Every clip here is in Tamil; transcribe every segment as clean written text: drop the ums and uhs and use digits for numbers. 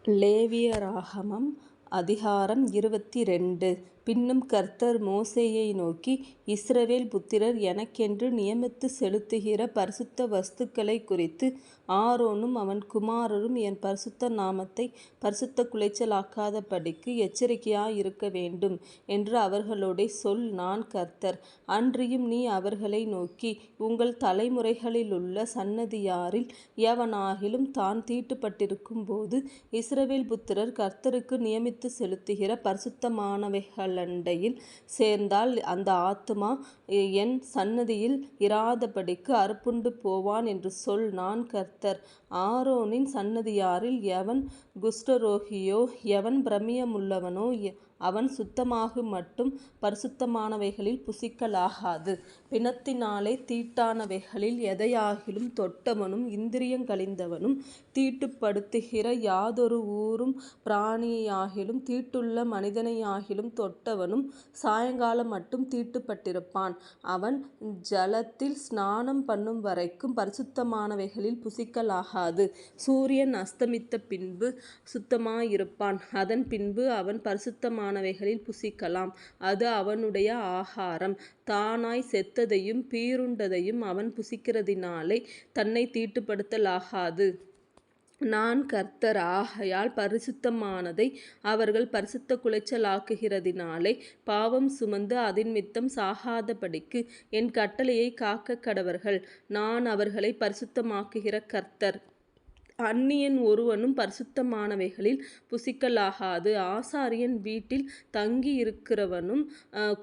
லேவியராகமம் அதிகாரம் 22. பின்னும் கர்த்தர் மோசேயை நோக்கி, இஸ்ரவேல் புத்திரர் எனக்கென்று நியமித்து செலுத்துகிற பரிசுத்த வஸ்துக்களைக் குறித்து ஆரோனும் அவன் குமாரரும் என் பரிசுத்த நாமத்தை பரிசுத்த குலைச்சலாக்காதபடிக்கு எச்சரிக்கையாயிருக்க வேண்டும் என்று அவர்களோடே சொல். நான் கர்த்தர். அன்றியும் நீ அவர்களை நோக்கி, உங்கள் தலைமுறைகளிலுள்ள சன்னதியாரில் எவனாகிலும் தான் தீட்டுப்பட்டிருக்கும் போது இஸ்ரவேல் புத்திரர் கர்த்தருக்கு நியமித்து செலுத்துகிற பரிசுத்தமானவைகளண்டையில் சேர்ந்தால் அந்த ஆத்துமா என் சன்னதியில் இராதபடிக்கு அறுப்புண்டு போவான் என்று சொல். நான் கர்த்தர். ஆரோனின் சன்னதியாரில் எவன் குஷ்டரோகியோ எவன் பிரமியமுள்ளவனோ அவன் சுத்தமாகுமட்டும் பரிசுத்தமானவைகளில் புசிக்கலாகாது. பிணத்தினாலே தீட்டானவைகளில் எதையாகிலும் தொட்டவனும் இந்திரியங்கழிந்தவனும் தீட்டுப்படுத்துகிற யாதொரு ஊரும் பிராணியையாகிலும் தீட்டுள்ள மனிதனையாகிலும் தொட்டவனும் சாயங்காலம் மட்டும் தீட்டுப்பட்டிருப்பான். அவன் ஜலத்தில் ஸ்நானம் பண்ணும் வரைக்கும் பரிசுத்தமானவைகளில் புசிக்கலாகாது. சூரியன் அஸ்தமித்த பின்பு சுத்தமாயிருப்பான். அதன் பின்பு அவன் பரிசுத்தமானவைகளில் புசிக்கலாம். அது அவனுடைய ஆகாரம். தானாய் செத்ததையும் பீறுண்டதையும் அவன் புசிக்கிறதினாலே தன்னை தீட்டுப்படுத்தலாகாது. நான் கர்த்தர். ஆகையால் பரிசுத்தமானதை அவர்கள் பரிசுத்த குலைச்சலாக்குகிறதினாலே பாவம் சுமந்து அதினிமித்தம் சாகாதபடிக்கு என் கட்டளையை காக்கக் கடவர்கள். நான் அவர்களை பரிசுத்தமாக்குகிற கர்த்தர். அந்நியன் ஒருவனும் பரிசுத்தமானவைகளில் புசிக்கலாகாது. ஆசாரியன் வீட்டில் தங்கியிருக்கிறவனும்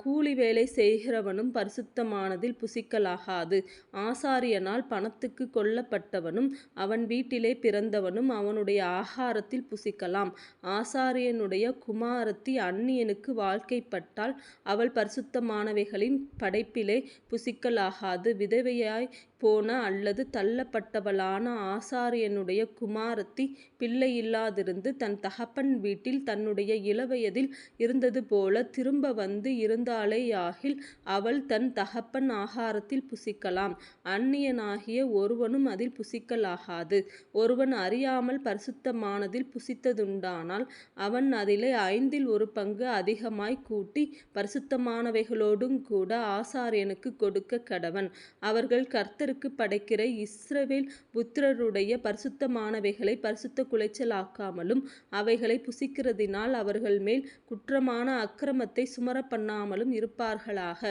கூலி வேலை செய்கிறவனும் பரிசுத்தமானதில் புசிக்கலாகாது. ஆசாரியனால் பணத்துக்கு கொல்லப்பட்டவனும் அவன் வீட்டிலே பிறந்தவனும் அவனுடைய ஆகாரத்தில் புசிக்கலாம். ஆசாரியனுடைய குமாரத்தி அந்நியனுக்கு வாழ்க்கைப்பட்டால் அவள் பரிசுத்தமானவைகளின் படைப்பிலே புசிக்கலாகாது. விதவையாய் போன அல்லது தள்ளப்பட்டவளான ஆசாரியனுடைய குமாரத்தி பிள்ளையில்லாதிருந்து தன் தகப்பன் வீட்டில் தன்னுடைய இளவயதில் இருந்தது போல திரும்ப வந்து இருந்தாளேயாகில் அவள் தன் தகப்பன் ஆகாரத்தில் புசிக்கலாம். அந்நியனாகிய ஒருவனும் அதில் புசிக்கலாகாது. ஒருவன் அறியாமல் பரிசுத்தமானதில் புசித்ததுண்டானால் அவன் அதிலே 1/5 அதிகமாய் கூட்டி பரிசுத்தமானவைகளோடுங்கூட ஆசாரியனுக்கு கொடுக்க கடவன். அவர்கள் கர்த்தருக்கு படைக்கிற இஸ்ரவேல் புத்திரருடைய பரிசுத்தமானவைகளை பரிசுத்த குலைச்சலாக்காமலும் அவைகளை புசிக்கிறதினால் அவர்கள் மேல் குற்றமான அக்கிரமத்தை சுமரப்பண்ணாமலும் இருப்பார்களாக.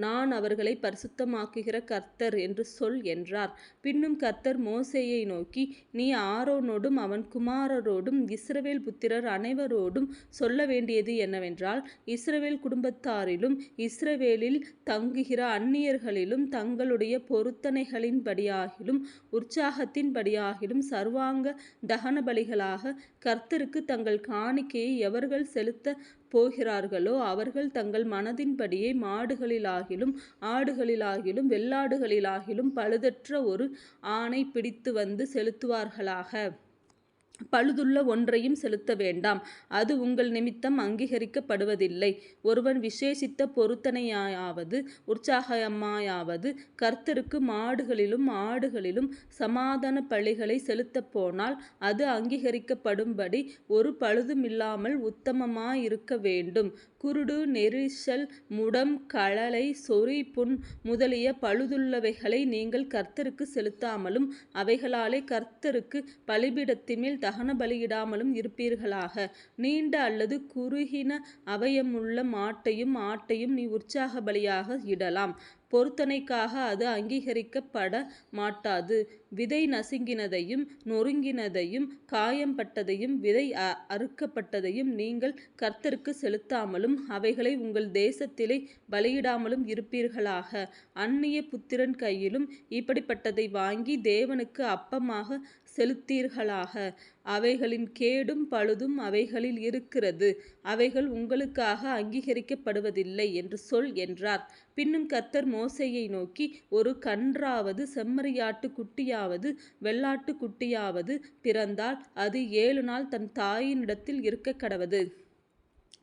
நான் அவர்களை பரிசுத்தமாக்குகிற கர்த்தர் என்று சொல் என்றார். பின்னும் கர்த்தர் மோசேயை நோக்கி, நீ ஆரோனோடும் அவன் குமாரரோடும் இஸ்ரவேல் புத்திரர் அனைவரோடும் சொல்ல வேண்டியது என்னவென்றால், இஸ்ரவேல் குடும்பத்தாரிலும் இஸ்ரவேலில் தங்குகிற அந்நியர்களிலும் தங்களுடைய பொருத்தனைகளின்படியாகிலும் உற்சாகத்தின்படியாகிலும் சர்வாங்க தகன பலிகளாக கர்த்தருக்கு தங்கள் காணிக்கையை எவர்கள் செலுத்தப் போகிறார்களோ அவர்கள் தங்கள் மனதின்படியே மாடுகளிலாகிலும் ஆடுகளிலாகிலும் வெள்ளாடுகளிலாகிலும் பழுதற்ற ஒரு ஆணை பிடித்து வந்து செலுத்துவார்களாக. பழுதுள்ள ஒன்றையும் செலுத்த வேண்டாம். அது உங்கள் நிமித்தம் அங்கீகரிக்கப்படுவதில்லை. ஒருவன் விசேஷித்த பொருத்தனையாவது உற்சாகமாயாவது கர்த்தருக்கு மாடுகளிலும் ஆடுகளிலும் சமாதான பலிகளை செலுத்தப் போனால் அது அங்கீகரிக்கப்படும்படி ஒரு பழுதுமில்லாமல் உத்தமமாயிருக்க வேண்டும். குருடு, நெரிசல், முடம், கழலை, சொறி, புண் முதலிய பழுதுள்ளவைகளை நீங்கள் கர்த்தருக்கு செலுத்தாமலும் அவைகளாலே கர்த்தருக்கு பலிபீடத்தின்மேல் தகன பலியிடாமலும் இருப்பீர்களாக. நீண்ட அல்லது குறுகின அவயமுள்ள மாட்டையும் ஆட்டையும் நீ உற்சாக பலியாக இடலாம். பொருத்தனைக்காக அது அங்கீகரிக்கப்பட மாட்டாது. விதை நசுங்கினதையும் நொறுங்கினதையும் காயம்பட்டதையும் விதை அறுக்கப்பட்டதையும் நீங்கள் கர்த்தருக்கு செலுத்தாமலும் அவைகளை உங்கள் தேசத்திலே பலியிடாமலும் இருப்பீர்களாக. அந்நிய புத்திரன் கையிலும் இப்படிப்பட்டதை வாங்கி தேவனுக்கு அப்பமாக செலுத்தீர்களாக. அவைகளின் கேடும் பழுதும் அவைகளில் இருக்கிறது. அவைகள் உங்களுக்காக அங்கீகரிக்கப்படுவதில்லை என்று சொல் என்றார். பின்னும் கர்த்தர் மோசேயை நோக்கி, ஒரு கன்றாவது செம்மறியாட்டு குட்டியாவது வெள்ளாட்டு குட்டியாவது பிறந்தால் அது 7 நாள் தன் தாயினிடத்தில் இருக்கக் கடவது.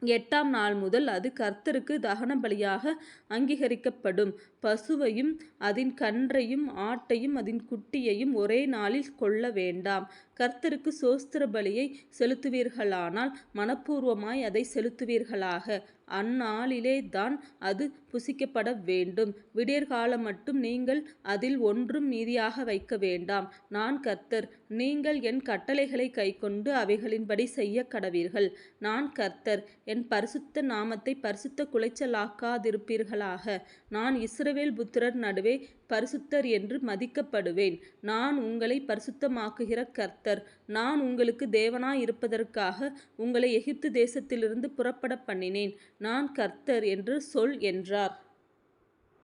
8ஆம் நாள் முதல் அது கர்த்தருக்கு தகன பலியாக அங்கீகரிக்கப்படும். பசுவையும் அதின் கன்றையும் ஆட்டையும் அதின் குட்டியையும் ஒரே நாளில் கொல்ல வேண்டாம். கர்த்தருக்கு சோஸ்திர பலியை செலுத்துவீர்களானால் மனப்பூர்வமாய் அதை செலுத்துவீர்களாக. அந்நாளிலே தான் அது புசிக்கப்பட வேண்டும். விடியற்காலம் மட்டும் நீங்கள் அதில் ஒன்றும் மீதியாக வைக்க வேண்டாம். நான் கர்த்தர். நீங்கள் என் கட்டளைகளை கைக்கொண்டு அவைகளின்படி செய்ய கடவீர்கள். நான் கர்த்தர். என் பரிசுத்த நாமத்தை பரிசுத்த குலைச்சலாக்காதிருப்பீர்களாக. நான் இஸ்ரவேல் புத்திரர் நடுவே பரிசுத்தர் என்று மதிக்கப்படுவேன். நான் உங்களை பரிசுத்தமாக்குகிற கர்த்தர். நான் உங்களுக்கு தேவனாயிருப்பதற்காக உங்களை எகிப்து தேசத்திலிருந்து புறப்பட பண்ணினேன். நான் கர்த்தர் என்று சொல் என்றார்.